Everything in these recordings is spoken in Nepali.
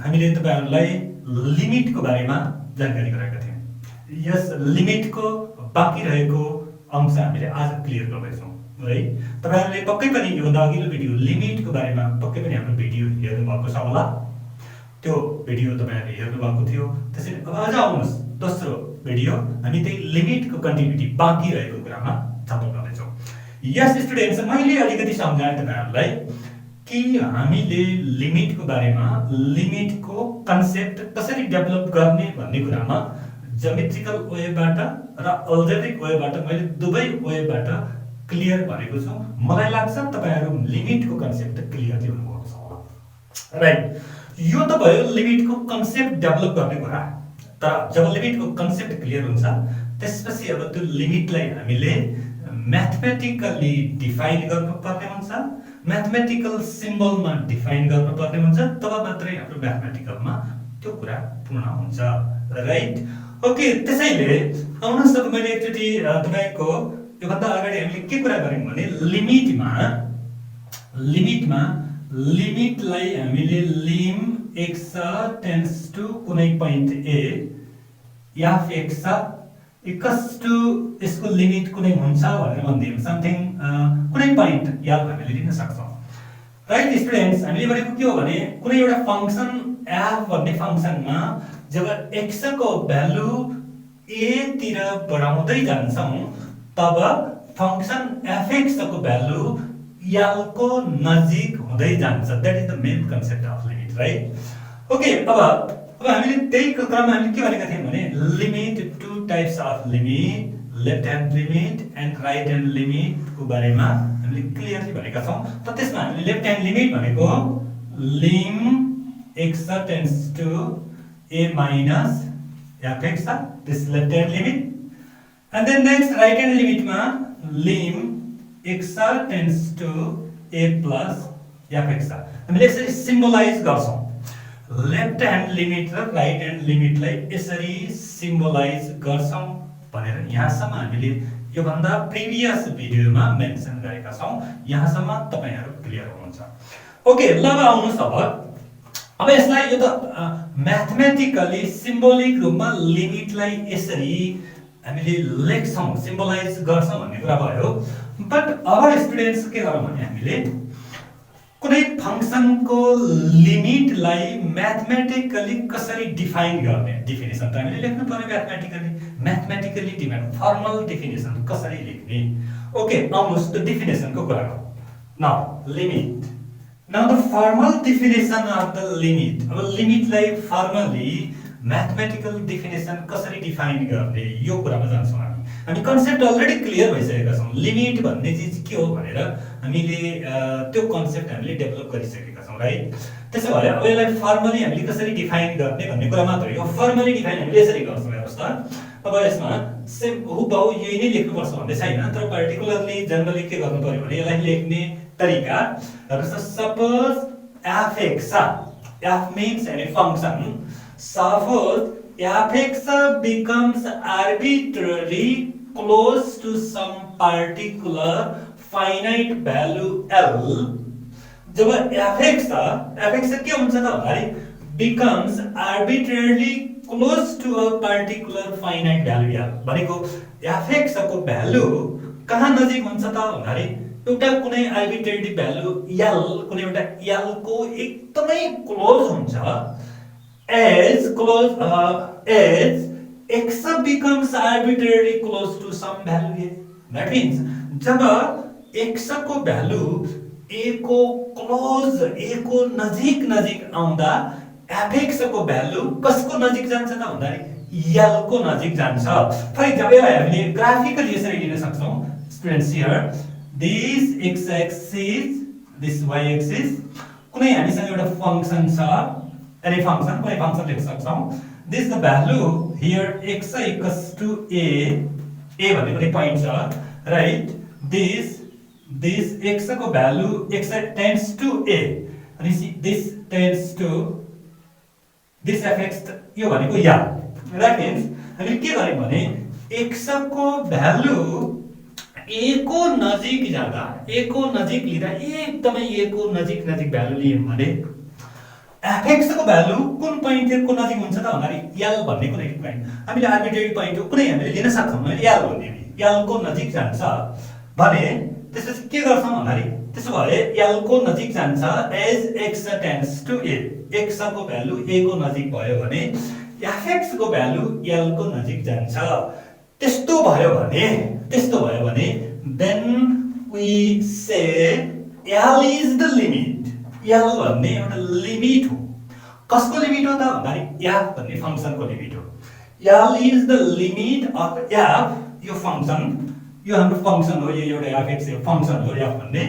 हामीले तपाईहरुलाई लिमिटको बारेमा जानकारी गराएका थियौं। यस लिमिटको बाँकी रहेको अंश हामीले आज क्लियर गर्दैछौं है। तपाईहरुले पक्कै पनि योभन्दा अघिल्लो भिडियो लिमिटको बारेमा पक्कै पनि हाम्रो भिडियो हेर्नु भएको छ होला। त्यो भिडियो तपाईहरुले हेर्नु भएको थियो। त्यसैले अब आज आउनुहोस् दोस्रो भिडियो हामी त्यही लिमिटको कन्टिन्युटी बाँकी रहेको कुरामा छलफल गर्दैछौं। यस स्टुडेन्ट्स मैले अलिकति सम्झाएँ तपाईहरुलाई कि हामीले लिमिटको बारेमा लिमिटको कन्सेप्ट कसरी डेभलप गर्ने भन्ने कुरामा ज्योमेट्रिकल वेबाट र अल्जेब्रिक वेबाट मैले दुवै वेबाट क्लियर भनेको छु। मलाई लाग्छ तपाईहरु लिमिटको कन्सेप्ट क्लियरली हुनुभएको छ होला। राइट, यो त भयो लिमिटको कन्सेप्ट डेभलप गर्ने कुरा। तर जब लिमिटको कन्सेप्ट क्लियर हुन्छ त्यसपछि अब त्यो लिमिटलाई हामीले म्याथमेटिकली डिफाइन गर्नुपर्ने हुन्छ, म्याथमेटिकल सिम्बलमा डिफाइन गर्नुपर्ने हुन्छ, तब मात्रै हाम्रो म्याथमेटिकलमा त्यो कुरा पूर्ण हुन्छ। Right, okay. त्यसैले आउनुहोस् अब मैले एकचोटी तपाईको योभन्दा अगाडि हामीले के कुरा गर्यौं भने लिमिटलाई हामीले लिम x टेन्ड्स टु कुनै point a f x equals to यसको लिमिट कुनै हुन्छ भनेर भन्दियौं। समथिङ कुनै पोइन्ट याद हामीले लिन सक्छौं। राइट स्टुडेन्ट्स, हामीले भनेको के हो भने कुनै एउटा फंक्सन f भन्ने फंक्सनमा जब x को भ्यालु a तिर बढाउँदै जान्छौं तब फंक्सन fx को भ्यालु l को नजिक हुँदै जान्छ। That is the main concept of limit. Right, okay. अब हामीले त्यही क्रममा हामीले के भनेका थियौं भने limit to types of limit, left hand limit and right hand limit को बारेमा हामीले क्लियरली भनेका छौं। त त्यसमा हामीले लेफ्ट ह्यान्ड लिमिट भनेको lim x tends to a minus fx, this left hand limit, and then next right hand limit ma lim x tends to a plus fx। हामीले यसरी सिम्बलाइज गर्छौं। लेफ्ट ह्यान्ड लिमिट र राइट ह्यान्ड लिमिटलाई यसरी सिम्बलाइज गर्छौं भनेर यहाँसम्म हामीले यो भन्दा प्रिभियस भिडियोमा मेन्सन गरेका छौं। यहाँसम्म तपाईहरु क्लियर हुनुहुन्छ। ओके, ल आउनुहोस् अब यसलाई यो त म्याथमेटिकली सिम्बोलिक रूपमा लिमिटलाई यसरी हामीले लेख्छौं, सिम्बलाइज गर्छौं भन्ने कुरा भयो। बट अब स्टुडेन्ट्स के गरौँ भने हामीले कुनै फंक्सनको लिमिटलाई म्याथमेटिकली कसरी डिफाइन गर्ने डेफिनेसन त हामीले लेख्नु पर्यो। म्याथमेटिकली डिफाइन फर्मल डेफिनेसन कसरी लेख्ने। ओके, आउनुहोस् त डेफिनेसनको कुरा गरौँ। Now limit, now the formal definition of the limit। अब लिमिटलाई फर्मली म्याथमेटिकल डेफिनेसन कसरी डिफाइन गर्ने यो कुरामा जान्छौं। हामी कन्सेप्ट अलरेडी क्लियर भइसकेका छौं। लिमिट भन्ने चीज के हो भनेर हामीले त्यो कन्सेप्ट हामीले डेभलप गरिसकेका छौं। राइट, त्यसो भए अब यसलाई फर्मली हामीले कसरी डिफाइन गर्ने भन्ने कुरा मात्र हो। यो फर्मली डिफाइन हामीले यसरी गर्छौं। हेर्नुस् त, अब यसमा सेम हुबहु यही नै लेख्नुपर्छ भन्ने छैन, तर पर्टिकुलरली जनरली के गर्नु पर्यो भने यसलाई लेख्ने तरिका suppose fx, f means any function, suppose fx becomes arbitrarily close to some particular finite value l। Job fx के हुन्छ त भन्दाखेरि becomes arbitrarily close to a particular finite value l भनेको fx को भ्यालु कहाँ नजिक हुन्छ त भन्दाखेरि एउटा कुनै आर्बिट्रेरी भ्यालु l, कुनै एउटा l को एकदमै क्लोज हुन्छ as x becomes arbitrarily close to some value a। that means जब x को भ्यालु a को क्लोज, a को नजिक आउँदा fx को भ्यालु कसको नजिक जान्छ त भन्दाखेरि l को नजिक जान्छ। फर एक्जाम्पल हामीले ग्राफिकली यसरी लिन सक्छौं। Students, here this x axis, this y axis, कुनै हामीसँग एउटा फंक्सन छ, एनी फंक्सन, कुनै फंक्सन लेख्न सक्छौं। this the value here x equals to a भन्ने कुनै पोइन्ट छ। राइट, this x को value x tends to a अनि this tends to this fx, यो भनेको या। that means हामीले के गर्यौं भने x को भ्यालु a को नजिक जाँदा, a को नजिक लिँदा एकदमै a को नजिक भ्यालु लियौं भने fx को भ्यालु कुन पोइन्टको नजिक हुन्छ त भन्दाखेरि l भन्ने कुनै पोइन्ट हामीले आर्बिट्रेरी पोइन्ट कुनै हामीले लिन सक्छौँ मैले l भन्ने l को नजिक जान्छ भने त्यसपछि के गर्छौँ भन्दाखेरि त्यसो भए l को नजिक जान्छ as x tends to a x को भ्यालु a को नजिक भयो भने fx को भ्यालु l को नजिक जान्छ त्यस्तो भयो भने then we say l is the limit l भन्ने एउटा लिमिट हो कसको लिमिट हो त भन्दाखेरि f भन्ने फंक्सनको लिमिट हो l is the limit of f यो फंक्सन यो हाम्रो फंक्सन हो यो एउटा fx यो फंक्सन हो f भन्ने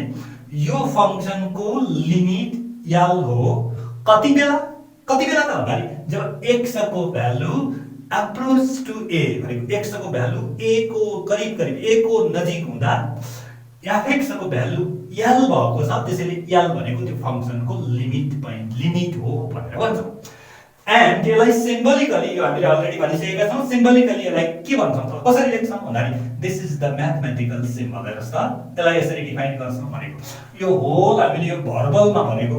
यो फंक्सनको लिमिट l हो कति बेला त भन्दाखेरि जब x को भ्यालु अप्रोच टु a भनेको x को भ्यालु a को करिब a को नजिक हुँदा fx को भ्यालु l भएको छ त्यसैले l भनेको त्यो फंक्सनको लिमिट हो भनेर भन्छौं एन्ड यसलाई सिम्बोलिकली यो हामीले अलरेडी भनिसकेका छौं सिम्बोलिकली यसलाई के भन्छौं त कसरी लेख्छौं भन्दाखेरि this is the mathematical symbol हेर्नुस् त यसलाई यसरी डिफाइन गर्छौं भनेको यो होल हामीले यो भर्बलमा भनेको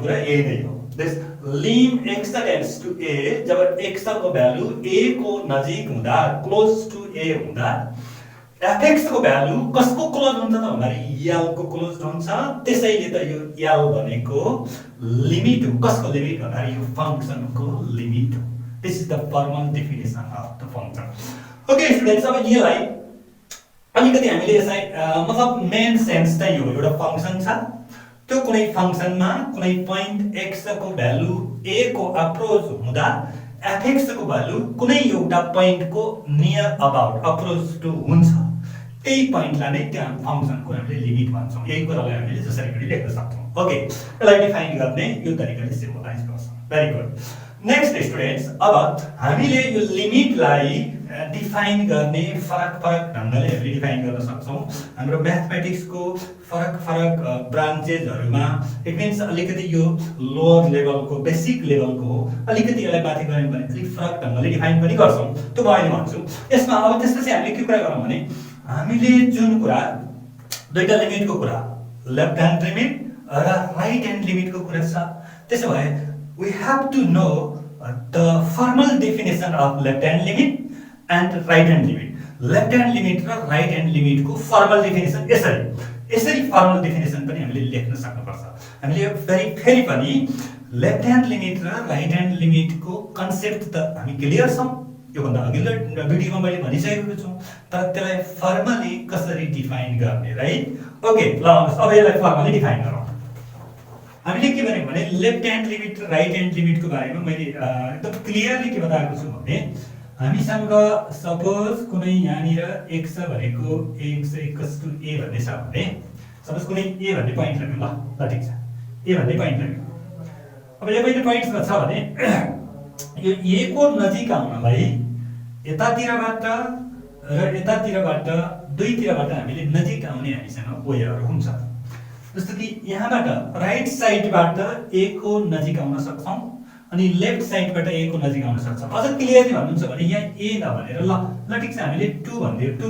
कुरा यही नै हो this lim x tends to a जब x को भ्यालु a को नजिक हुँदा क्लोज टु a हुँदा fx को भ्यालु कसको क्लोज हुन्छ त भन्दाखेरि l को क्लोज हुन्छ त्यसैले त यो l भनेको लिमिट हो कसको लिमिट भन्दाखेरि यो फंक्सनको लिमिट हो this is the formal definition of the function okay students अब यसलाई अलिकति हामीले यसलाई मतलब मेन सेन्स चाहिँ हो एउटा फंक्सन छ त्यो कुनै फंक्सनमा कुनै पोइन्ट x को भ्यालु a को अप्रोच हुँदा fx को भ्यालु कुनै एउटा पोइन्टको नियर अबाउट अप्रोच टु हुन्छ त्यही पोइन्टलाई नै त्यो फंक्सनको हामीले लिमिट भन्छौं यही कुरालाई हामीले जसरी पनि लेख्न सक्छौं ओके यसलाई डिफाइन गर्ने यो तरिकाले सिम्बलाइज गर्छौं भेरी गुड नेक्स्ट स्टुडेन्ट्स अब हामीले यो लिमिटलाई डिफाइन गर्ने फरक ढंगले हामीले डिफाइन गर्न सक्छौं हाम्रो म्याथमेटिक्सको फरक ब्रान्चेसहरुमा इट मिन्स अलिकति यो लोअर लेभलको बेसिक लेभलको हो अलिकति यसलाई माथि गयौं भने अलिक फरक ढंगले डिफाइन पनि गर्छौं त्यो म अहिले भन्छु यसमा अब त्यसपछि हामीले के कुरा गरौँ भने हामीले जुन कुरा दुईटा लिमिटको कुरा लेफ्ट ह्यान्ड लिमिट र राइट ह्यान्ड लिमिटको कुरा छ त्यसो भए we have to know the formal definition of left hand limit and right hand limit left hand limit र right hand limit को formal definition यसरी formal definition पनि हामीले लेख्न सक्नुपर्छ हामीले फेरि पनि left hand limit र right hand limit को कन्सेप्ट त हामी क्लियर छौं यो भन्दा अघिल्लो भिडियोमा मैले भनिसकेको छु तर त्यसलाई फर्मली कसरी डिफाइन गर्ने राइट ओके ल अब यसलाई फर्मली डिफाइन गरौँ हामीले के भनेको भने लेफ्ट ह्यान्ड लिमिट र राइट ह्यान्ड लिमिटको बारेमा मैले एकदम क्लियरली के बताएको छु भने हामीसँग सपोज कुनै यहाँनिर x भनेको x = a भन्ने छ भने सपोज कुनै a भन्ने पोइन्ट लग्यौं ल ठीक छ a भन्ने पोइन्ट लग्यौं अब यो भन्ने पोइन्टमा छ भने यो a को नजिक आउनलाई यतातिरबाट र यतातिरबाट दुईतिरबाट हामीले नजिक आउने हामीसँग वेहरू हुन्छ जस्तो कि यहाँबाट राइट साइडबाट a को नजिक आउन सक्छौं अनि लेफ्ट साइडबाट a को नजिक आउन सक्छौं अझ क्लियरली भन्नुहुन्छ भने यहाँ a नभनेर ल ठीक छ हामीले 2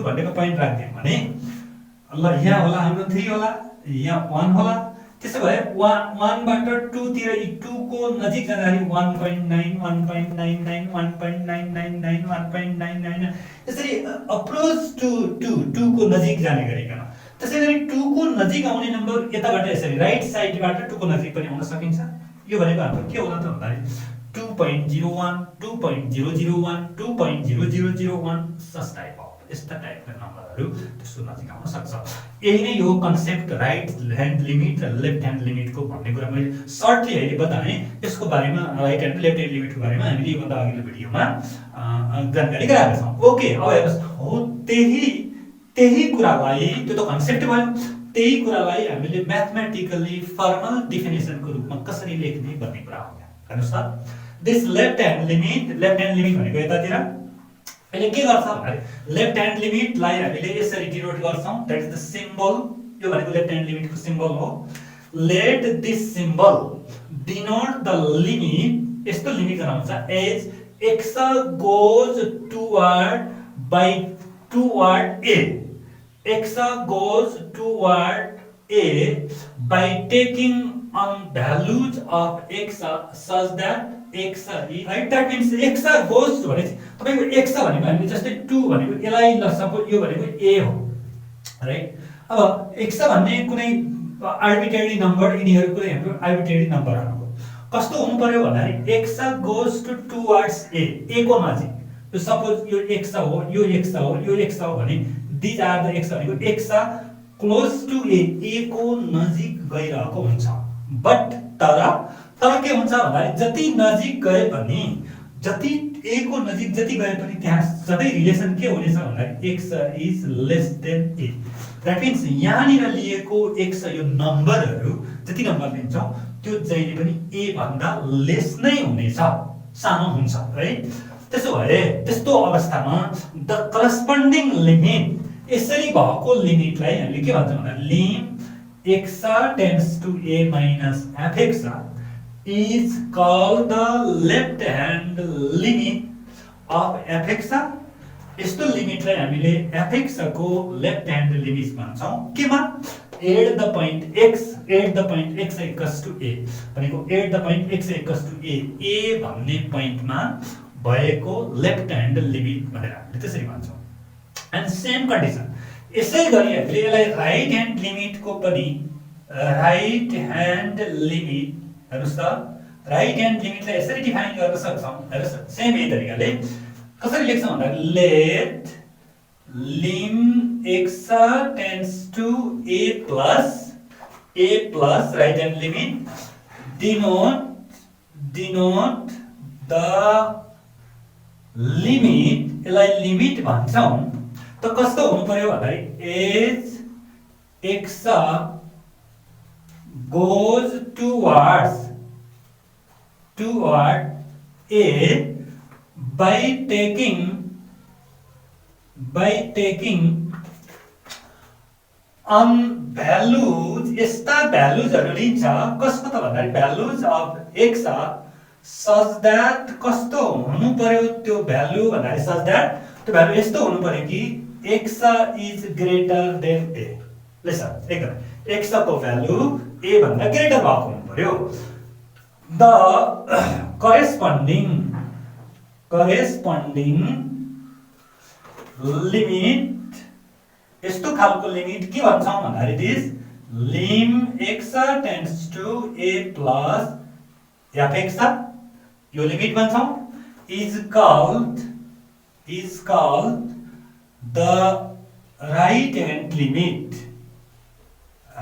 भन्नेको पोइन्ट राख्दियौ भने ल यहाँ होला हाम्रो 3 होला यहाँ 1 होला त्यसो भए 1 बाट 2 तिर 2 को नजिक जाँदाखेरि 1.9 1.99 1.999 1.99 यसरी अप्रोच टु 2 को नजिक जाने गरिकन त्यसैगरी 2 को नजिक आउने नम्बर यताबाट यसरी राइट साइडबाट 2 को नजिक पनि आउन सकिन्छ यो भनेको हाम्रो के होला त भन्दाखेरि 2.01 2.001 2.0001 सस टाइप अफ यस्ता टाइपका नम्बरहरू त्यसको नजिक आउन सक्छ यही नै यो कन्सेप्ट राइट ह्यान्ड लिमिट र लेफ्ट ह्यान्ड लिमिटको भन्ने कुरा मैले सर्टली अहिले बताएँ यसको बारेमा राइट ह्यान्ड र लेफ्ट ह्यान्ड लिमिटको बारेमा हामीले यो भन्दा अघिल्लो भिडियोमा जानकारी गराएका छौं ओके अब हेर्नुस् हो त्यही कुरालाई त्यो त कन्सेप्ट भयो त्यही कुरालाई हामीले म्याथमेटिकली फर्मल डेफिनेसनको रूपमा कसरी लेख्ने भन्ने कुरा हो हेर्नुस् त दिस लेफ्ट ह्यान्ड लिमिट भनेको यतातिर अहिले के गर्छ भन्दाखेरि लेफ्ट ह्यान्ड लिमिटलाई हामीले यसरी डिनोट गर्छौं दैट इज द सिम्बल यो भनेको लेफ्ट ह्यान्ड लिमिटको सिम्बल हो let this symbol denote the limit यस्तो लिमिट गराउँछ as x goes toward a x goes toward a by taking on values of x such that x is right, that means x goes to भने तपाईको x भनेको हामीले जस्तै 2 भनेको यसलाई ल सपोज यो भनेको a हो राइट। अब x भन्ने कुनै आर्बिट्रेरी नम्बर, यिनीहरु कुनै हाम्रो आर्बिट्रेरी नम्बरहरु कस्तो हुनु पर्यो भन्दाखेरि x goes to towards a को नजिक, यो सपोज यो x हो, यो x हो, यो x हो भने these are the x भनेको x क्लोज टु a को नजिक गइरहेको हुन्छ। बट तर के हुन्छ भन्दाखेरि जति नजिक गए पनि, जति a को नजिक जति गए पनि त्यहाँ सधैँ रिलेसन के हुनेछ भन्दाखेरि x is less than a। That means यहाँनिर लिएको x यो नम्बरहरु जति नम्बर लिन्छौ त्यो जहिले पनि a भन्दा लेस नै हुनेछ, सानो हुन्छ राइट। त्यसो भए त्यस्तो अवस्थामा द करस्पोन्डिङ लिमिट, यसरी भएको लिमिटलाई हामीले के भन्छौँ भन्दा lim x tends to a minus fx is called the left hand limit of fx। यस्तो लिमिटलाई हामीले fx को लेफ्ट ह्यान्ड लिमिट भन्छौँ केमा, at the point x equals to a भनेको at the point x equals to a भन्ने पोइन्टमा भएको लेफ्ट ह्यान्ड लिमिट भनेर हामीले त्यसरी भन्छौँ। एन्ड सेम कन्डिसन यसै गरी हामीले यसलाई राइट ह्यान्ड लिमिट को पनि राइट ह्यान्ड लिमिट हेर्नुस् त, राइट ह्यान्ड लिमिटलाई यसरी डिफाइन गर्न सक्छौँ। हेर्नुस् सेम यही तरिकाले कसरी लेख्छौँ भन्दा let lim x tends to a plus right hand limit denote the limit, यसलाई लिमिट भन्छौँ। त कस्तो हुनु पर्यो भन्दाखेरि as x goes toward a by taking on values, यस्ता भ्यालुजहरु लिन्छ कसको त भन्दाखेरि values of x such that कस्तो हुनु पर्यो त्यो भ्यालु भन्दाखेरि such that त्यो भ्यालु यस्तो हुनु पर्यो कि x is greater than a। Listen एकदम x को भ्यालु a भन्दा ग्रेटर भएको हुनु पर्यो। द करेस्पोन्डिङ लिमिट, यस्तो खालको लिमिट के भन्छौँ भन्दाखेरि this lim x tends to a plus fx, यो लिमिट भन्छौँ, is called the right hand limit of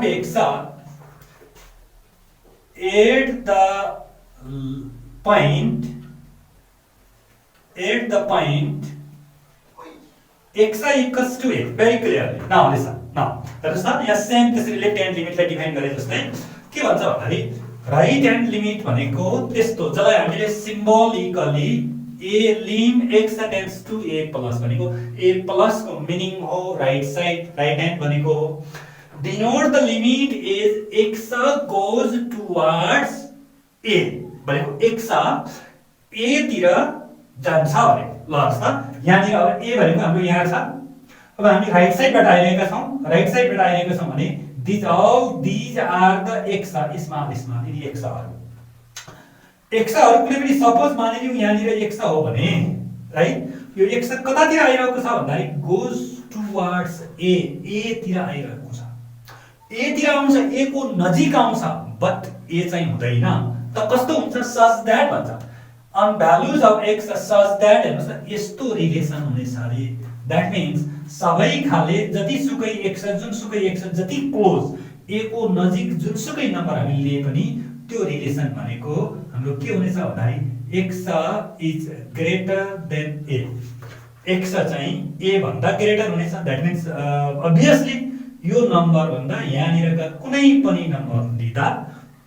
fx at the point x equals to a, very clearly। Now listen, now यहाँ सेम त्यसरी लेफ्ट ह्यान्ड लिमिटलाई डिफाइन गरे जस्तै के भन्छ भन्दाखेरि राइट ह्यान्ड लिमिट भनेको त्यस्तो जसलाई हामीले symbolically a lim x tends to a plus भनेको a प्लस को मिनिङ हो राइट साइड, राइट ह्यान्ड भनेको हो। Denote the limit is x goes towards a भनेको x a तिर जान्छ भनेको। ल त यहाँनिर अब a भनेको हाम्रो यहाँ छ, अब हामी राइट साइडबाट आइरहेका छौँ, राइट साइडबाट आइरहेका छौँ भने these are the x small यिनी x हरु कुनै पनि सपोज मानिलियौ यहाँनिर x हो भने राइट, यो x कतातिर आइरहेको छ भन्दाखेरि गोज टुवर्ड्स a तिर आइरहेको छ, a तिर आउँछ, a को नजिक आउँछ, बट a चाहिँ हुँदैन। त कस्तो हुन्छ सच दैट भन्छ on values of x such that हेर्नुस् त यस्तो रिलेसन हुनेछ अरे। दैट मीन्स सबै खाले जतिसुकै x जुनसुकै x जति क्लोज a को नजिक जुनसुकै नम्बर हामीले लिए पनि त्यो रिलेसन भनेको हाम्रो के हुनेछ भन्दाखेरि x is greater than a, x चाहिँ a भन्दा ग्रेटर हुनेछ। दैट मीन्स obviously यो नम्बर भन्दा यहाँनिरका कुनै पनि नम्बर लिँदा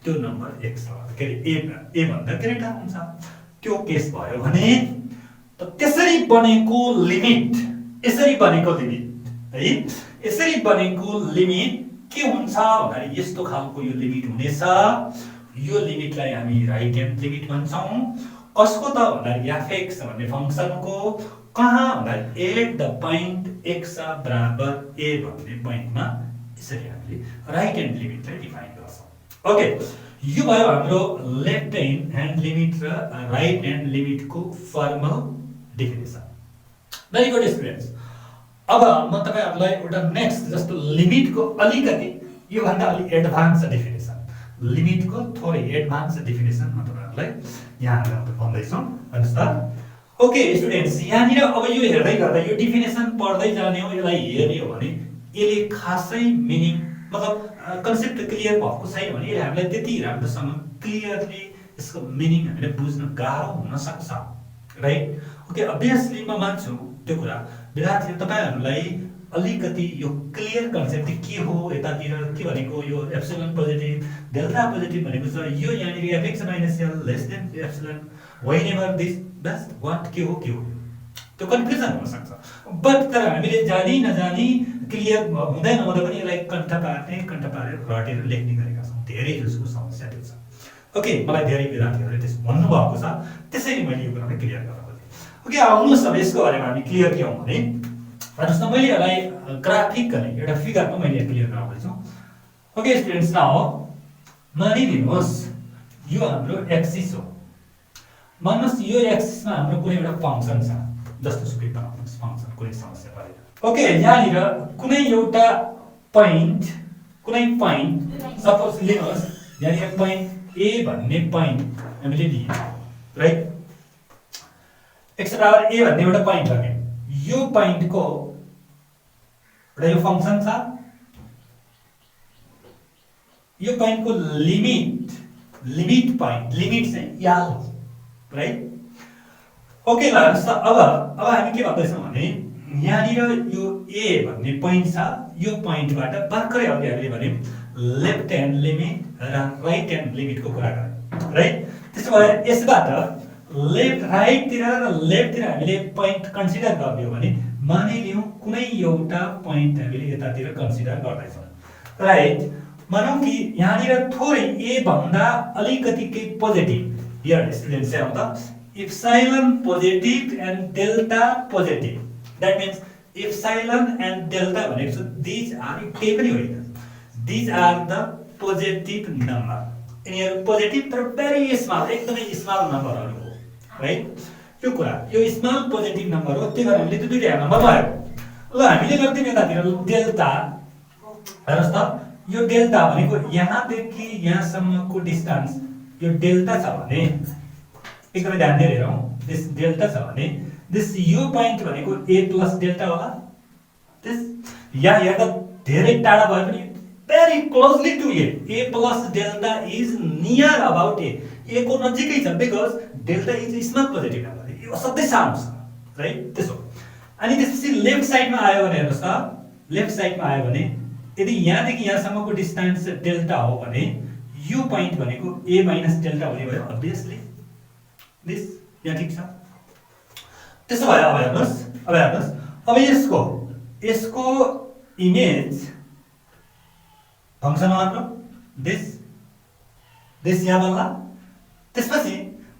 त्यो नम्बर x के a भन्दा ग्रेटर हुन्छ। त्यो केस भयो भने त त्यसरी बनेको लिमिट है, यसरी बनेको लिमिट के हुन्छ भन्दाखेरि यस्तो खालको यो लिमिट हुनेछ। यो लिमिटलाई हामी राइट ह्यान्ड लिमिट भन्छौँ। कसको त भन्दाखेरि fx भन्ने फंक्सनको कहाँ भन्दा एट द पोइन्ट x बराबर a भन्ने पोइन्टमा यसरी हामीले राइट ह्यान्ड लिमिटलाई डिफाइन गर्छौं। ओके, यो भयो हाम्रो लेफ्ट ह्यान्ड लिमिट र राइट ह्यान्ड लिमिटको formal definition. Very good students, अब म तपाईहरुलाई एउटा नेक्स्ट जस्तो लिमिटको अलिकति यो भन्दा अलि एडभान्स डेफिनेसन, लिमिटको थोरै एडभान्स डेफिनेसन म तपाईहरुलाई यहाँ भन्दै छु। हेर्नुस् त। ओके स्टुडेन्ट्स, यहाँनिर अब यो हेर्दै गर्दा यो डेफिनेसन पढ्दै जाने हो, यसलाई हेर्ने हो भने यसले खासै मिनिङ मतलब कन्सेप्ट क्लियर भएको छैन भने यसले हामीलाई त्यति राम्रोसँग क्लियरली यसको मिनिङ हामीले बुझ्न गाह्रो हुन सक्छ, राइट? ओके, अभियसली म मान्छु त्यो कुरा। विद्यार्थी तपाईहरुलाई अलिकति यो क्लियर कन्सेप्ट के हो, यतातिर के भनेको यो एप्सिलन पोजिटिभ डेल्टा पोजिटिभ भनेको छ, यो यहाँनिर fx - l less than epsilon whenever this bus what के हो त्यो कन्फ्युजन हुन सक्छ। बट तर हामीले जानी नजानी क्लियर हुँदै नहुँदा पनि यसलाई कण्ठ पारेर रटेर लेख्ने गरेका छौं। धेरै जसको समस्या त्यो छ। ओके, मलाई धेरै विद्यार्थीहरूले त्यसो भन्नु भएको छ, त्यसैले मैले यो कुरालाई क्लियर गर्न खोजेँ। ओके, आउनुस् अब यसको बारेमा हामी क्लियर के हौं भने हेर्नुस् न, मैले यसलाई ग्राफिकली एउटा फिगरमा मैले क्लियर गराउँदै छु। ओके स्टुडेन्ट्स, नाउ मानिदिनुहोस् यो हाम्रो एक्सिस हो। मान्नुहोस् यो एक्सिसमा हाम्रो कुनै एउटा फंक्सन छ, जस्तो सुकै बनाउनुहोस् फंक्सन, कुनै समस्या परेन। ओके, यहाँनिर कुनै एउटा पोइन्ट सपोज लिनुहोस्, यहाँनिर पोइन्ट ए भन्ने पोइन्ट हामीले लियौं, राइट? x बराबर a भन्ने एउटा पोइन्ट लग्यौं। यो पोइन्टको एउटा यो फंक्सन छ, यो पोइन्टको लिमिट चाहिँ l हो, राइट? ओके, ल हेर्नुस् त। अब हामी के भन्दैछौँ भने यहाँनिर यो a भन्ने पोइन्ट छ, यो पोइन्टबाट भर्खरै अघि हामीले भन्यौं लेफ्ट ह्यान्ड लिमिट र राइट ह्यान्ड लिमिटको कुरा गर्यौं, राइट? त्यसो भए यसबाट लेफ्ट राइटतिर र लेफ्टतिर हामीले पोइन्ट कन्सिडर गर्ने हो भने मानिलियौं कुनै एउटा पोइन्ट हामीले यतातिर कन्सिडर गर्दैछौं, राइट? मानौं कि यहाँनिर थोरै a भन्दा अलिकति केही पोजिटिभ, हियर स्टुडेन्ट्स हेरौँ त, epsilon positive and delta positive, that means epsilon and delta भनेको छ दिज आर केही पनि होइन, these are the positive number. यिनीहरू पोजिटिभ तर भेरी स्मल, एकदमै स्मल नम्बरहरू हो, राइट? यो कुरा यो स्मल पोजिटिभ नम्बर हो, त्यही भएर हामीले त्यो दुईटा नम्बर भयो। ल हामीले गर्दै यतातिर डेल्टा, हेर्नुस् त, यो डेल्टा भनेको यहाँदेखि यहाँसम्मको डिस्टेन्स यो डेल्टा छ भने एकदमै ध्यान दिएर हेरौँ, दिस डेल्टा छ भने दिस यो पोइन्ट भनेको a प्लस डेल्टा होला। दिस यहाँ हेर्दा धेरै टाढा भए पनि very closely to a plus delta is near about a को नजिकै छ, because delta is a small positive number, यो सधैँ सानो छ, राइट? त्यसो अनि त्यसपछि लेफ्ट साइडमा आयो भने हेर्नुस् त, लेफ्ट साइडमा आयो भने यदि यहाँदेखि यहाँसम्मको डिस्टेन्स डेल्टा हो भने यो पोइन्ट भनेको a माइनस डेल्टा हुने भयो, अभियसली दिस यहाँ ठीक छ। त्यसो भए अब हेर्नुस् अब यसको इमेज फंक्सन हाम्रो दिस यहाँ बन्ला। त्यसपछि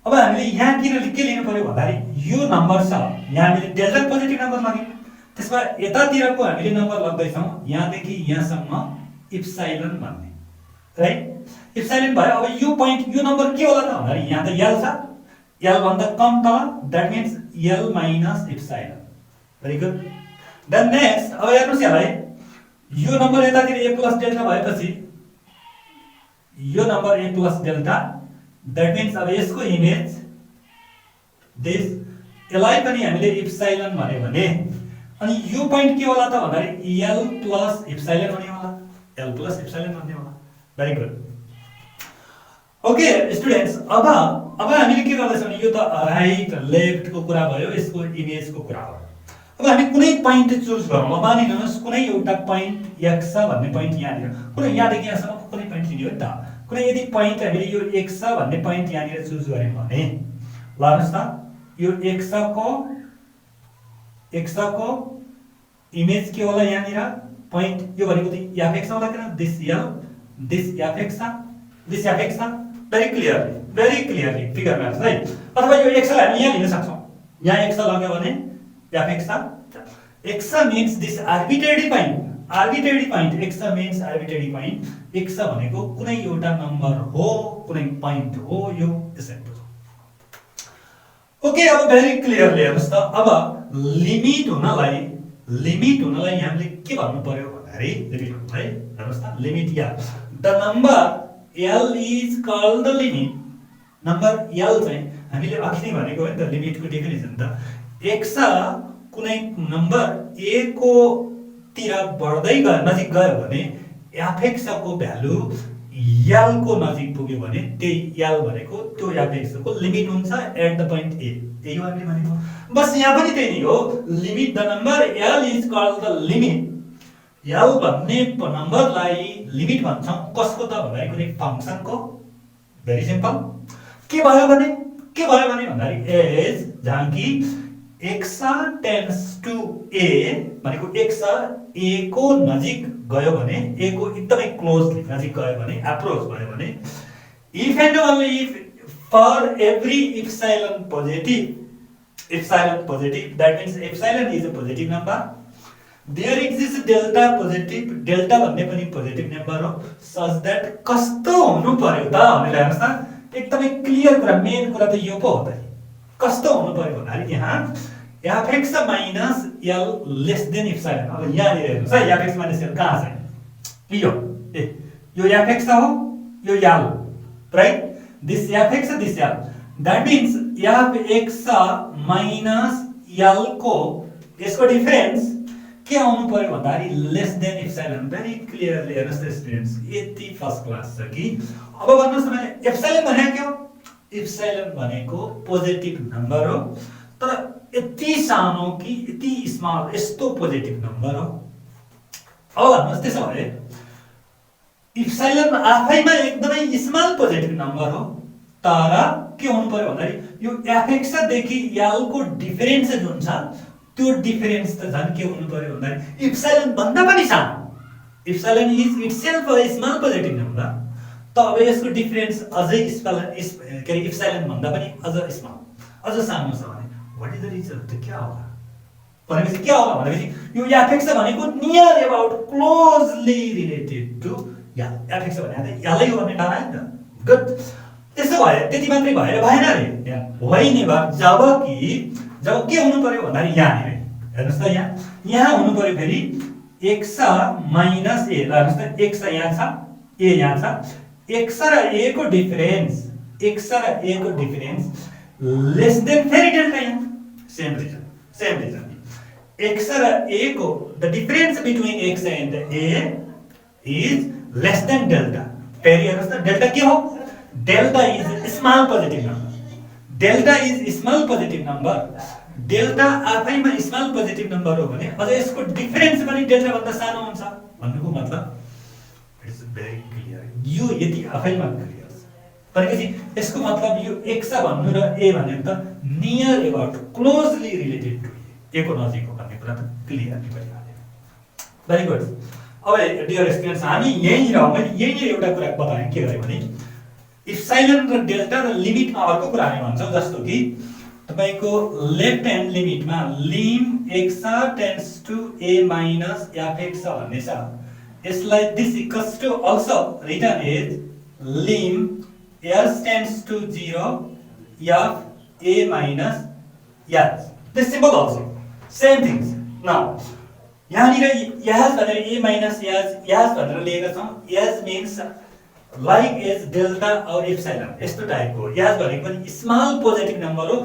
अब हामीले यहाँ किन के लिनु पर्यो भन्दाखेरि यो नम्बर छ, यहाँ हामीले डेल्टा पोजिटिभ नम्बर लग्यौं, त्यसमा यतातिरको हामीले नम्बर लग्दैछौँ यहाँदेखि यहाँसम्म एप्सिलन भन्ने, राइट? एप्सिलन भयो। अब यो पोइन्ट यो नम्बर के होला त भन्दाखेरि यहाँ त l छ, l भन्दा कम तल, that means l minus epsilon. Very good. Then next अब हेर्नुस् यहाँलाई, यो नम्बर यतातिर a प्लस डेल्टा भएपछि यो number a plus delta, that means अब यसको इमेज दिस, यसलाई पनि हामीले एप्सिलन भन्यो भने अनि यो पोइन्ट के होला त भन्दाखेरि l प्लस एप्सिलन भन्ने होला, l प्लस एप्सिलन भन्ने होला। Very good. ओके स्टुडेन्ट्स, अब हामीले के गर्दैछौँ भने यो त राइट लेफ्ट को कुरा भयो, यसको इमेज को कुरा हो। अब हामी कुनै पोइन्ट चुज गरौँ। अब मानिलिनुहोस् कुनै एउटा पोइन्ट x भन्ने पोइन्ट यहाँनिर, कुनै यहाँदेखि यहाँसम्मको कुनै पोइन्ट लिने हो नि त। कुनै यदि पोइन्ट हामीले यो x भन्ने पोइन्ट यहाँनिर चुज गर्यौँ भने ल हेर्नुस् त, यो x को इमेज के होला यहाँनिर पोइन्ट, यो भनेको त fx होला किन, दिस fx छ। भेरी क्लियरली फिगरमा है। अथवा यो x लाई हामी यहाँ लिन सक्छौँ, यहाँ x लग्यो भने f x means this arbitrary point x means arbitrary point x भनेको कुनै एउटा नम्बर हो कुनै point हो यो यसरी ओके अब भेरी क्लियरली हेर्नुस् त अब लिमिट हुनलाई हामीले के भन्नु पर्यो भन्दाखेरि लिमिट हुनलाई हेर्नुस् त limit yeah the number l is called the limit number l चाहिँ हामीले अघि नै भनेको हो नि त लिमिटको डेफिनेसन त x कुनै नम्बर a को तिर बढ्दै गयो नजिक गयो भने fx को भ्यालु l को नजिक पुग्यो भने त्यही l भनेको त्यो fx को लिमिट हुन्छ एट द पोइन्ट a त्यही हो हामीले भनेको बस यहाँ पनि त्यही नै हो limit the number l is called the limit l भन्ने नम्बरलाई लिमिट भन्छौं कसको त भन्दाखेरि कुनै फंक्सनको भेरी सिम्पल के भयो भने भन्दाखेरि एज जहाँ कि x टेन्ड्स टु a भनेको x a को नजिक गयो भने a को एकदमै क्लोजली नजिक गयो भने अप्रोच भयो भने if and only if for every epsilon positive that means epsilon is a positive number there exists delta positive delta भन्ने पनि पोजिटिभ नम्बर हो such that कस्तो हुनु पर्यो त भनेर हेर्नुस् त एकदमै क्लियर कुरा मेन कुरा त यो पो हो त कस्तो हुनु पर्यो भन्दाखेरि यहाँ fx minus l less than epsilon अब यहाँ हेर्नुस् है fx minus l कहाँ छ यो fx हो यो l right this fx this l that means fx minus l को यसको डिफरेन्स के आउनु पर्यो भन्दाखेरि less than epsilon very clearly हेर्नुस् त स्टुडेन्ट्स यति फर्स्ट क्लास छ कि अब भन्नुस् त मैले एप्सिलन भनेको के हो एप्सिलन भनेको पोजिटिभ नम्बर हो तर यति सानो कि यति स्मल यस्तो पोजिटिभ नम्बर हो अब भन्नुस् त्यसो भए एप्सिलन आफैमा एकदमै स्मल पोजिटिभ नम्बर हो तर के हुनु पर्यो भन्दाखेरि यो fx देखि l को डिफरेन्स जुन छ त्यो डिफरेन्स त झन् के हुनु पर्यो भन्दाखेरि एप्सिलन भन्दा पनि सानो epsilon is itself a small positive number त अब यसको डिफरेन्स अझै एप्सिलन के एप्सिलन भन्दा पनि अझ स्मल अझ सानो छ भने व्हाट इज द रिजल्ट त के होला भनेपछि के होला भनेपछि यो fx भनेको near about closely related to fx भने त l हो भन्ने डर आयो नि त गुड त्यसो भए त्यति मात्रै भएर भएन रे होइन भए जब के हुनु पर्यो भन्दाखेरि यहाँ हेर्नुस् त यहाँ हुनु पर्यो फेरि x minus a हेर्नुस् त x यहाँ छ a यहाँ छ x र a को डिफरेन्स लेस देन फेरि डेल्टा यहाँ सेम रिजन x र a को the difference between x and a is less than delta फेरि हेर्नुस् त डेल्टा के हो delta is small positive number delta आफैमा स्मल पोजिटिभ नम्बर हो भने अझ यसको डिफरेन्स पनि डेल्टा भन्दा सानो हुन्छ भन्नुको मतलब इट्स भेरी क्लियर यो यदि आफैमा क्लियर छ भनेपछि यसको मतलब यो x भन्नु र a भनेको त near about closely related to a को नजिक हो भन्ने कुरा त क्लियरली भइहाल्यो भेरी गुड अब डियर स्टुडेन्ट्स हामी यही मैले एउटा कुरा बताएँ के गरे भने एप्सिलन र डेल्टा र लिमिटमा अर्को कुरा हामी भन्छौं जस्तो कि तपाईको लेफ्ट ह्यान्ड लिमिटमा lim x tends to a minus fx भन्ने छ यसलाई this equals to also written as lim s tends to 0 f a minus s this simple also same things now यहाँनिर s भनेर a minus s भनेर लिएका छौं s means like as delta or epsilon यस्तो टाइपको s भनेको पनि स्मल पोजिटिभ नम्बर हो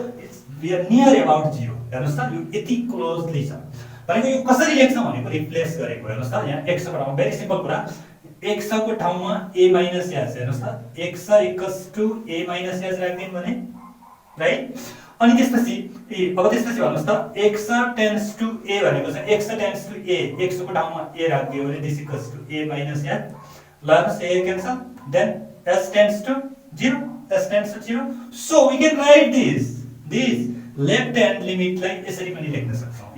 we are near about 0 हेर्नुस् त यो यति क्लोजली छ भनेको यो कसरी लेख्छौं भनेको रिप्लेस गरेको हेर्नुस् त यहाँ x को ठाउँमा भेरी सिम्पल कुरा x को ठाउँमा a minus s हेर्नुस् त x = a minus s राख्दिन भने राइट अनि त्यसपछि अब त्यसपछि भन्नुस् त x टेन्ड्स टु a भनेको छ x tends to a x को ठाउँमा a राख्दियो भने this equals to a minus s learns a cancel then s tends to 0 so we can write this left hand limit like यसरी पनि लेख्न सक्छौं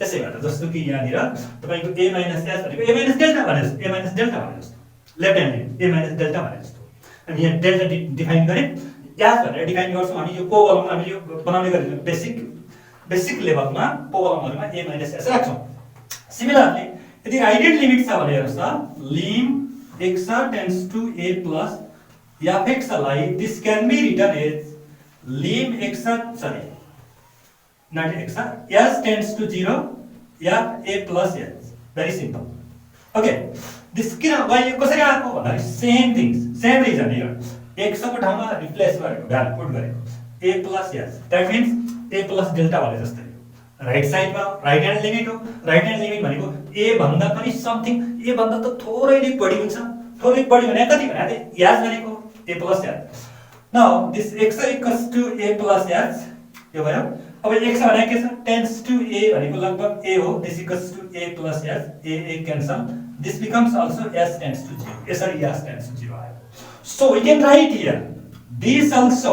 यसैबाट जस्तो कि यहाँ निर तपाईको a minus s भनेको a minus delta भने जस्तो a minus delta भने जस्तो left hand limit a minus delta भने जस्तो अनि यहाँ डेल्टा डिफाइन गरे s भनेर डिफाइन गर्छौं हामी यो को हामीले यो बनाउने गरेको बेसिक बेसिक लेभलमा पोबलमहरुमा a - s राख्छौं। सिमिलरली यदि राइटेड लिमिट छ भने हेर्नुस् त lim x tends to a plus f(x) लाई this can be written as lim x sorry not x s tends to 0 f a plus s. Very simple. Okay, this किन why कसरी आएको भन्दा same things same reason here x को ठाउँमा रिप्लेस गरेको भ्यालु पुट गरेको a plus s. That means a plus delta भने जस्तै राइट साइडमा राइट ह्यान्ड लिमिट हो। राइट ह्यान्ड लिमिट भनेको a भन्दा पनि समथिङ a भन्दा त थोरैले बढी हुन्छ। थोरै बढी भने कति भने s भनेको a plus s. Now this x equals to a plus s यो भयो। अब x भनेको के छ tends to a भनेको लगभग a हो। This equals to a plus s a cancel. This becomes also s tends to 0. यसरी s tends to 0 आयो। So we can write here this also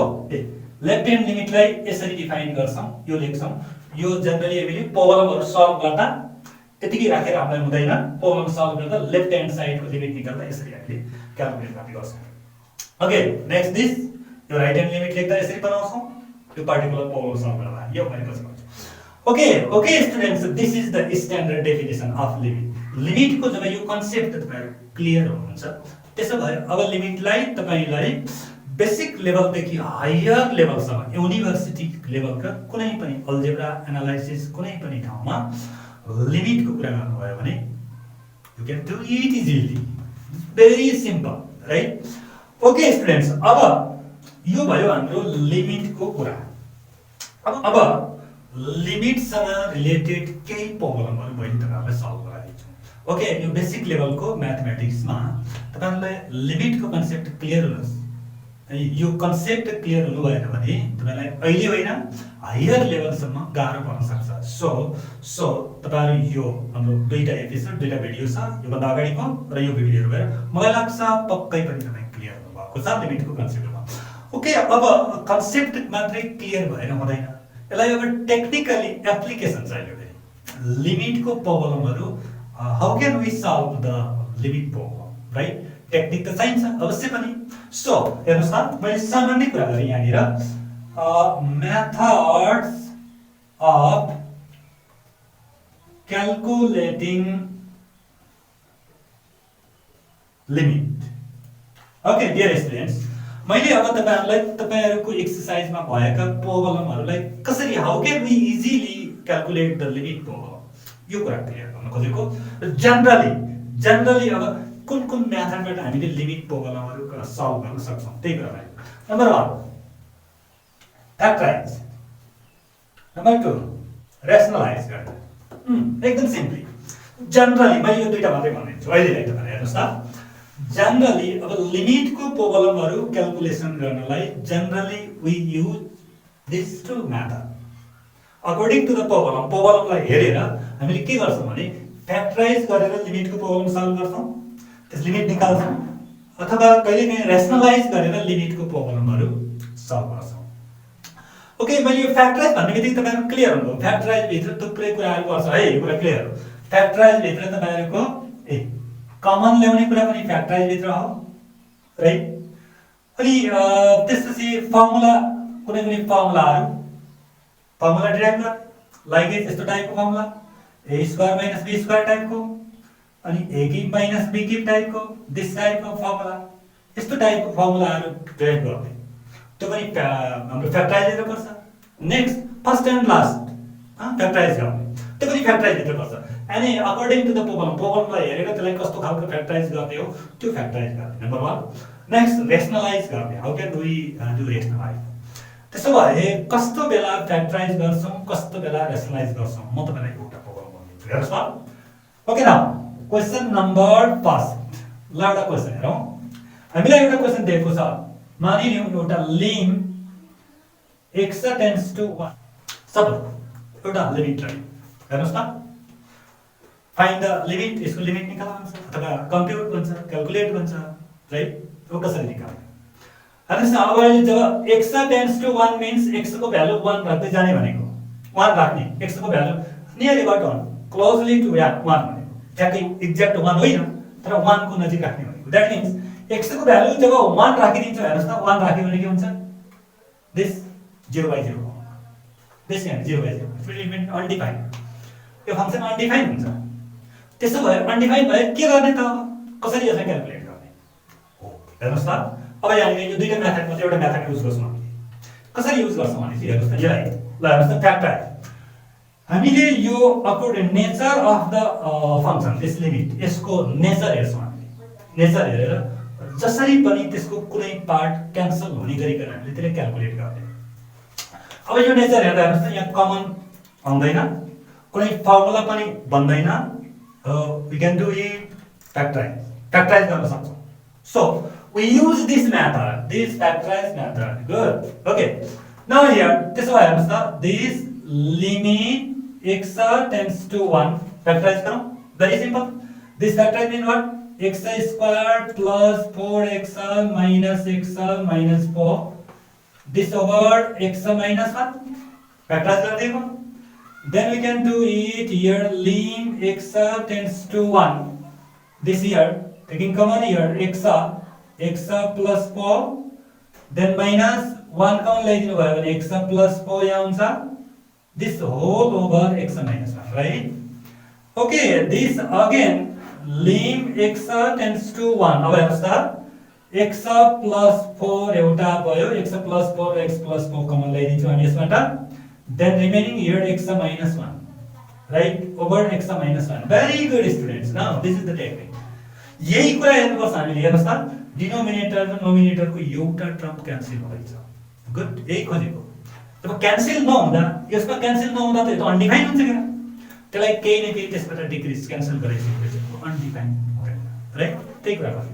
left hand लिमिटलाई यसरी डिफाइन गर्छौं यो लेख्छौं। यो जनरली हामीले प्रब्लमहरु सल्भ गर्दा त्यतिकै राखेर हामीलाई हुँदैन। प्रब्लम सल्भ गर्दा लेफ्ट ह्यान्ड साइडको लिमिट निकाल्दा यसरी हामीले क्याल्कुलेट गर्ने गर्छौं। ओके, नेक्स्ट दिस यो राइट ह्यान्ड लिमिट लेख्दा यसरी बनाउँछौं यो पार्टिकुलर प्रब्लम सल्भ गर्दा यो मैले पछि गर्छु। Okay students, this is the standard definition of limit. लिमिटको जब यो कन्सेप्ट तपाईहरु क्लियर हुनुहुन्छ त्यसो भए अब लिमिटलाई तपाईलाई बेसिक लेभल देखि हायर लेभलसम्म युनिभर्सिटी लेभलका कुनै पनि अल्जेब्रा एनालाइसिस कुनै पनि ठाउँमा लिमिटको कुरा गर्नुभयो भने you can do it easily. Very simple right. Okay students, अब यो भयो हाम्रो लिमिटको कुरा। अब लिमिटसँग रिलेटेड केही प्रब्लमहरु मैले तपाईहरुलाई सल्भ गराइदिन्छु। ओके, यो बेसिक लेभलको म्याथमेटिक्समा तपाईहरुलाई लिमिटको कन्सेप्ट क्लियर हुनुहोस्। यो कन्सेप्ट क्लियर हुनु भएन भने तपाईलाई अहिले होइन हायर लेभलसम्म गाह्रो पर्न सक्छ। सो तपाईहरु यो हाम्रो दुईटा एपिसोड दुईटा भिडियो छ यो भन्दा अगाडिको र यो भिडियो हेरेर मलाई लाग्छ पक्कै पनि तपाई क्लियर हुनुभएको छ लिमिटको कन्सेप्टमा। ओके, अब कन्सेप्ट मात्रै क्लियर भएर हुँदैन, यसलाई अब टेक्निकली एप्लिकेसन चाहियो। लिमिटको प्रब्लमहरु how can we solve the limit problem right. Technique त चाहिन्छ अवश्य पनि। सो हेर्नुस् त मैले सामान्य कुरा गरे यहाँनिर methods of calculating limit. Okay dear students, मैले अब तपाईहरुको एक्सरसाइजमा भएका प्रब्लमहरुलाई कसरी how can we easily calculate the limit problem यो कुरा क्लियर गर्न खोजेको। जनरली अब कुन मेथडबाट हामीले लिमिट प्रब्लमहरु सल्भ गर्न सक्छौं त्यही कुरा। नम्बर 1 फ्याक्टराइज, नम्बर 2 रेशनलाइज गर्ने। एकदम सिम्पली जनरली मैले यो दुईटा मात्रै भन्छु अहिले तपाईहरु हेर्नुस् त। जनरली अब लिमिटको प्रब्लमहरु क्याल्कुलेसन गर्नलाई generally we use this two method according to the प्रब्लमलाई हेरेर हामीले के गर्छौं भने फ्याक्टराइज गरेर लिमिटको प्रब्लम सल्भ गर्छौं, त्यस लिमिट निकाल्छौं, अथवा कहिलेकाहीँ रेशनलाइज गरेर लिमिटको प्रब्लमहरु सल्भ गर्छौं। ओके, मैले यो फ्याक्टराइज भन्ने बित्तिकै तपाईहरु क्लियर हुनुभयो। फ्याक्टराइज भित्र थुप्रै कुराहरु पर्छ है, यो कुरा क्लियर हो। फ्याक्टराइज भित्र तपाईहरुको कमन ल्याउने कुरा पनि फ्याक्टराइज भित्र हो राइट। अनि त्यसपछि फर्मुला कुनै फर्मुला डिराइभ गर्ने लाइक यस्तो टाइपको formula a square - b square टाइपको, अनि a क्यूब - b क्यूब टाइपको दिस टाइपको फर्मुला यस्तो टाइपको फर्मुलाहरु डिराइभ गर्ने त्यो पनि हाम्रो फ्याक्टराइज भित्र पर्छ। Next first and last factorise गर्ने त्यो पनि फ्याक्टराइज भित्र पर्छ। अनि अकॉर्डिङ टु द प्रब्लमलाई हेरेर त्यसलाई कस्तो खालको फ्याक्टराइज गर्ने हो त्यो फ्याक्टराइज गर्ने। नम्बर 1 नेक्स्ट रेशनलाइज गर्ने। How can we do rationalise. त्यसो भए कस्तो बेला फ्याक्टराइज गर्छौं कस्तो बेला रेशनलाइज गर्छौं म तपाईलाई एउटा प्रब्लम भन्छु हेर्नुस् त। ओके नाउ क्वेशन नम्बर 5 ल एउटा क्वेशन हेरौं। हामीलाई एउटा क्वेशन दिएको छ मानिलियौ एउटा लिम x टेन्ड्स टु 1 सब एउटा लिमिट राइट। हेर्नुस् त फाइन्ड द लिमिट, यसको लिमिट निकाल्न भन्छ अथवा कम्प्युट भन्छ क्याल्कुलेट भन्छ राइट। यो कसरी निकाल्ने हेर्नुस् त। अब अहिले जब x tends to 1 means x को भ्यालु 1 राख्दै जाने भनेको 1 राख्ने x को value near about 1 closely to 1 भनेको ठ्याक्कै एक्ज्याक्ट 1 होइन तर 1 को नजिक राख्ने भनेको। दैट मीन्स x को भ्यालु जब 1 राखिदिन्छ हेर्नुस् त 1 राख्यो भने के हुन्छ दिस 0/0 बेसिक हामी 0/0 इट विल रिमेन अनडिफाइन्ड यो फंक्सन अनडिफाइन्ड हुन्छ त्यसो भए अनडिफाइन्ड भए के गर्ने त कसरी यसलाई क्याल्कुलेट गर्ने हो हेर्नुस् त अब यहाँनिर यो दुईटा मेथड मध्ये एउटा मेथड युज गर्छौँ हामीले कसरी युज गर्छौँ भने चाहिँ हेर्नुस् त यसलाई ल हेर्नुस् त फ्याक्टराइज हामीले यो according nature of the function this limit यसको नेचर हेर्छौँ हामीले नेचर हेरेर जसरी पनि त्यसको कुनै पार्ट क्यान्सल हुने गरिकन हामीले त्यसले क्याल्कुलेट गर्ने अब यो नेचर हेर्दा हेर्नुस् त यहाँ कमन आउँदैन कुनै फर्मुला पनि बन्दैन we can do it factorize गर्न सक्छौँ so we use this factorize method good okay now here त्यसो भए हेर्नुस् त this limit x tends to 1 factorize गरौँ very simple this factorize mean what x squared plus 4x minus 4 this over x minus 1 factorize गरिदिएको then we can do it here lim x tends to 1 this here taking common here x plus 4 then minus 1 common ल्याइदिनु भयो भने x plus 4 यहाँ हुन्छ this whole over x minus 1 right okay this again lim x tends to 1 अब हेर्नुस् त x plus 4 एउटा भयो x plus 4 र x plus 4 कमन ल्याइदिन्छौँ हामी यसबाट then remaining here x minus 1 right over x minus 1 very good students now this is the technique यही कुरा हेर्नुपर्छ हामीले हेर्नुस् त डिनोमिनेटर र नोमिनेटरको एउटा टर्म क्यान्सल भइन्छ गुड यही खोजेको जब क्यान्सल नहुँदा यसमा क्यान्सल नहुँदा त यो त अनडिफाइन्ड हुन्छ के त्यसलाई केही न केही त्यसबाट डिक्रिज क्यान्सल गराइसकेपछि अनडिफाइन्ड हुँदैन राइट त्यही कुरा गर्नु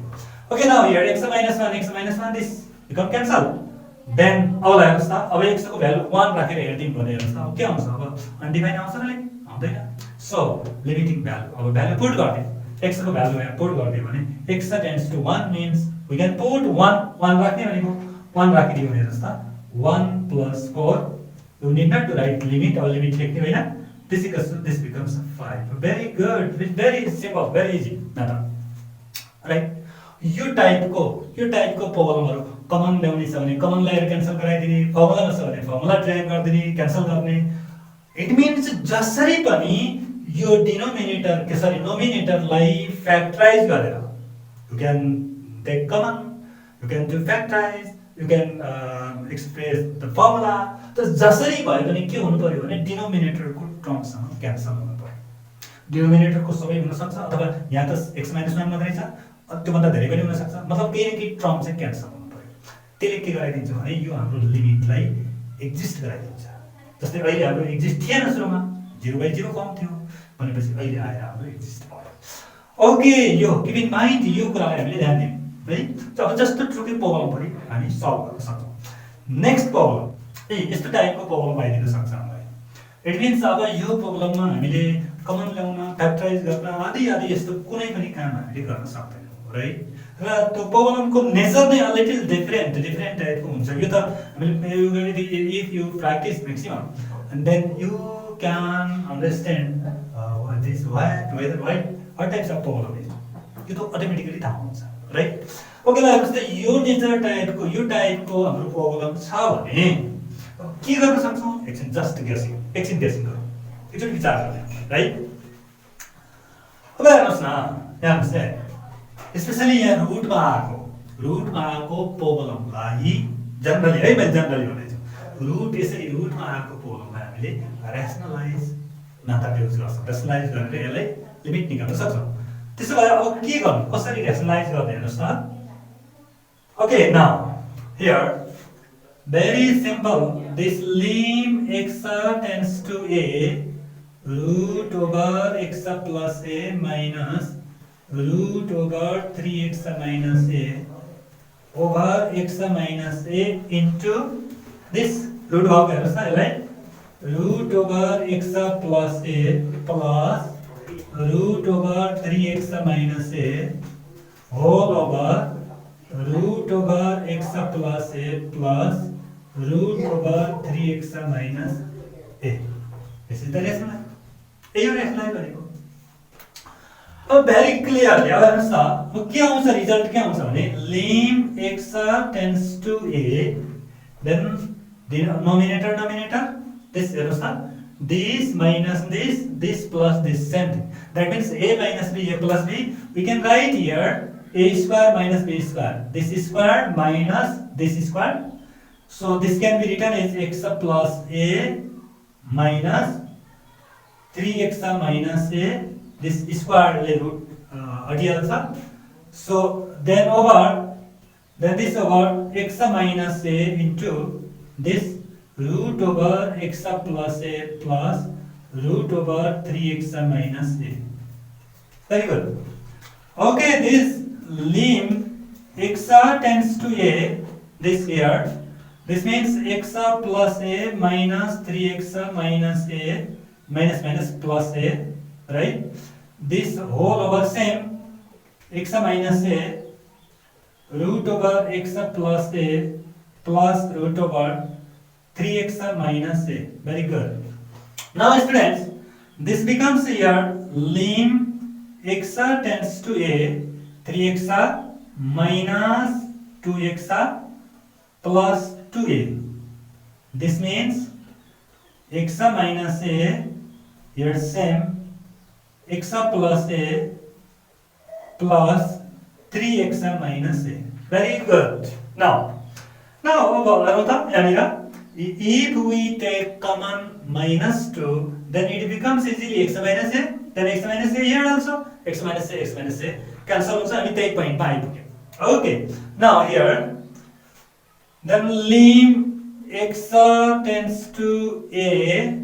okay now here x minus 1 this become cancel then अब हेर्नुस् त अब x को भ्यालु 1 राखेर हेर्दिङ भने हेर्नुस् त अब के आउँछ अब अनडिफाइन्ड आउँछ र आउँदैन सो लिमिटिङ भ्यालु अब भ्यालु पुट गर्ने x को भ्यालु यहाँ पुट गर्ने भने x tends to 1 means we can put 1 राख्ने भनेको 1 राखिदियो भने हेर्नुस् त 1 plus 4 you need not to write limit or limit लेख्ने हैन this equals to this becomes 5 very good very simple very easy method right यो टाइपको प्रब्लमहरु कमन ल्याउने छ भने कमन ल्याएर क्यान्सल गराइदिने फर्मुलामा छ भने फर्मुला ड्राइभ गरिदिने क्यान्सल गर्ने इट मिन्स जसरी पनि यो डिनोमिनेटर के सरी नोमिनेटरलाई फ्याक्टराइज गरेर you can take common you can do factorise you can express the formula त जसरी भए पनि के हुनु पर्यो भने डिनोमिनेटरको टर्मसँग क्यान्सल हुनु पर्यो डिनोमिनेटरको सबै हुन सक्छ अथवा यहाँ त x - 1 मात्रै छ त्यो भन्दा धेरै पनि हुन सक्छ मतलब केही न केही टर्म चाहिँ क्यान्सल हुनु पर्यो त्यसले के गराइदिन्छ भने यो हाम्रो लिमिटलाई एक्जिस्ट गराइदिन्छ जस्तै अहिले हाम्रो एक्जिस्ट थिएन सुरुमा 0/0 फर्म थियो भनेपछि अहिले आएर हाम्रो एक्जिस्ट भयो ओके यो कीप इन माइन्ड यो कुरालाई हामीले ध्यान दियौं है अब जस्तो ट्रुके प्रब्लम पनि हामी सल्भ गर्न सक्छौं नेक्स्ट प्रब्लम यस्तो टाइपको प्रब्लम आइदिन सक्छ हामीलाई इट मिन्स अब यो प्रब्लममा हामीले कमन ल्याउन फ्याक्टराइज गर्न आदि यस्तो कुनै पनि काम हामीले गर्न सक्दैनौं राइट र त्यो प्रब्लमको नेचर नै अ लिटल डिफरेन्ट टाइपको हुन्छ यो त हामीले if you practise maximum and then you can understand what is whether what types of problem is यो त अटोमेटिकली थाहा हुन्छ राइट ओके ल हेर्नुस् त यो नेचर टाइपको यो टाइपको हाम्रो प्रब्लम छ भने के गर्न सक्छौं एकछिन जस्ट गेसिङ गरौँ एकचोटि विचार गर्ने राइट अब हेर्नुस् न यहाँ हेर्नुस् स्पेशली यहाँ रुटमा आएको प्रब्लमलाई जनरली है मैले जनरली भन्दैछु रुट यसरी रुटमा आएको प्रब्लमलाई हामीले र्यासनलाइज मेथड युज गर्छौं र्यासनलाइज गरेर यसलाई लिमिट निकाल्न सक्छौं त्यसो भए अब के गर्नु कसरी र्यासनलाइज गर्ने हेर्नुस् त okay now here very simple this lim x tends to a root over x plus a minus root over 3x minus a over x minus a into this root of root over x plus a plus root over 3x minus a whole over root over x plus a plus root over 3x minus a this is the rationale यो rationale भनेको अब भेरी क्लियरली अब हेर्नुस् त के आउँछ रिजल्ट के आउँछ भने lim x tends to a then denominator this हेर्नुस् त, this minus this plus this, same thing. That means a minus b, a plus b. We can write here a square minus b square. This square minus this square. So this can be written as x plus a minus 3x minus a. This square root adihaल्छ. So then this over x minus a into this root over x plus a plus root over 3x minus a. Very good. Okay, this lim x tends to a, this here. This means x plus a minus 3x minus a minus plus a, right? This whole over same x minus a root over x plus a plus root over 3x minus a. Very good. Now students, this becomes here lim x tends to a 3x minus 2x plus 2a. This means x minus a, here same x plus a plus 3x minus a. Very good. Now if we take common minus 2, then it becomes easily x minus a. Then x minus a here also, x minus a cancel also, and we take 0.5. Okay. Now here, then lim x tends to a,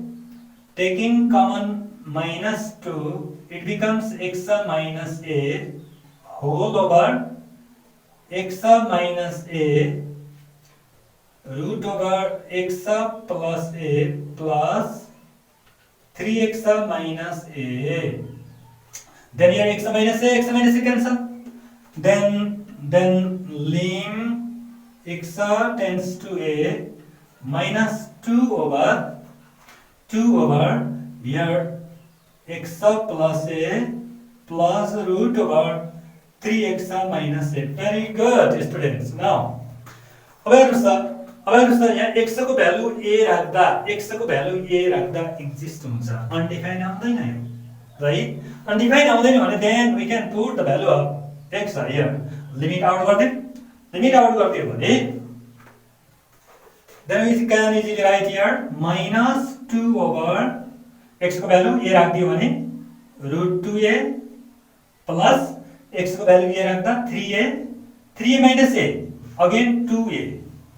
taking common minus 2, it becomes x minus a whole over x minus a root over x plus a plus 3x minus a. Then here x minus a cancel. Then lim x tends to a minus 2 over here x plus a plus root over 3x minus a. Very good students. Now अब हेर्नुस् त यहाँ x को भ्यालु a राख्दा एक्जिस्ट हुन्छ, अनडिफाइन आउँदैन यो, राइट? अनडिफाइन आउँदैन भने then we can put the value of x here. Limit out गरिदियो भने then we can easily right here minus 2 over x को भ्यालु a राख्दियो भने root 2a plus x को भ्यालु a राख्दा 3a minus a again 2a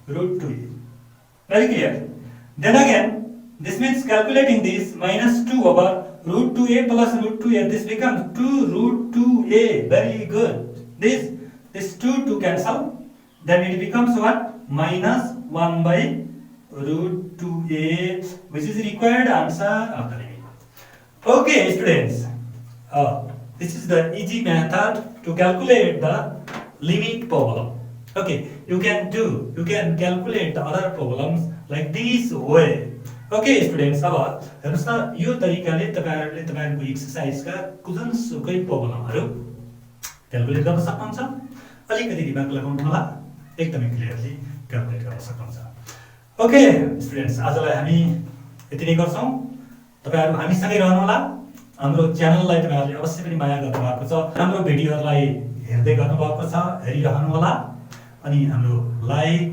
root 2a. Very clear. Then again, this means calculating this minus 2 over root 2a plus root 2a. This becomes 2 root 2a. Very good. This 2 cancel. Then it becomes what? Minus 1 by root 2a, which is required answer of the limit. Okay, students. This is the easy method to calculate the limit problem. Okay, you can calculate the other problems like this way. Okay, students, अब हेर्नुस् त यो तरिकाले तपाईहरुको एक्सरसाइजका कुनसुकै प्रब्लमहरु क्याल्कुलेट गर्न सक्नुहुन्छ. अलिकति दिमाग लगाउनु होला, एकदमै क्लियरली क्याल्कुलेट गर्न सक्नुहुन्छ. ओके स्टुडेन्ट्स, आजलाई हामी यति नै गर्छौं. तपाईहरु हामीसँगै रहनु होला. हाम्रो च्यानललाई तपाईहरुले अवश्य पनि माया गर्नु भएको छ. हाम्रो भिडियोहरुलाई हेर्दै गर्नु भएको छ, हेरिरहनु होला. अनि हाम्रो लाइक,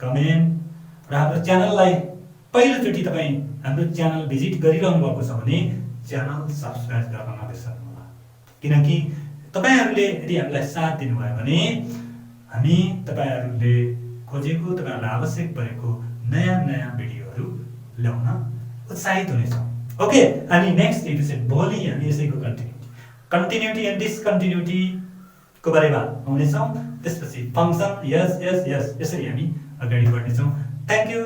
कमेन्ट र हाम्रो च्यानललाई पहिलोचोटी तपाई हाम्रो च्यानल भिजिट गरिरहनु भएको छ भने च्यानल सब्स्क्राइब गर्न नबिर्सनु होला. किनकि तपाईहरुले यदि हामीलाई साथ दिनुभयो भने हामी तपाईहरुले खोजेको, तपाईहरुलाई आवश्यक परेको नयाँ भिडियोहरु ल्याउन उत्साहित हुनेछौं. ओके, अनि नेक्स्ट एपिसोड भोलि हामी यसैको कन्टिन्युटी एन्ड डिसकन्टिन्युटी को बारेमा आउनेछौं. त्यसपछि फंक्सन यस यसरी हामी अगाडि बढ्नेछौं. Thank you.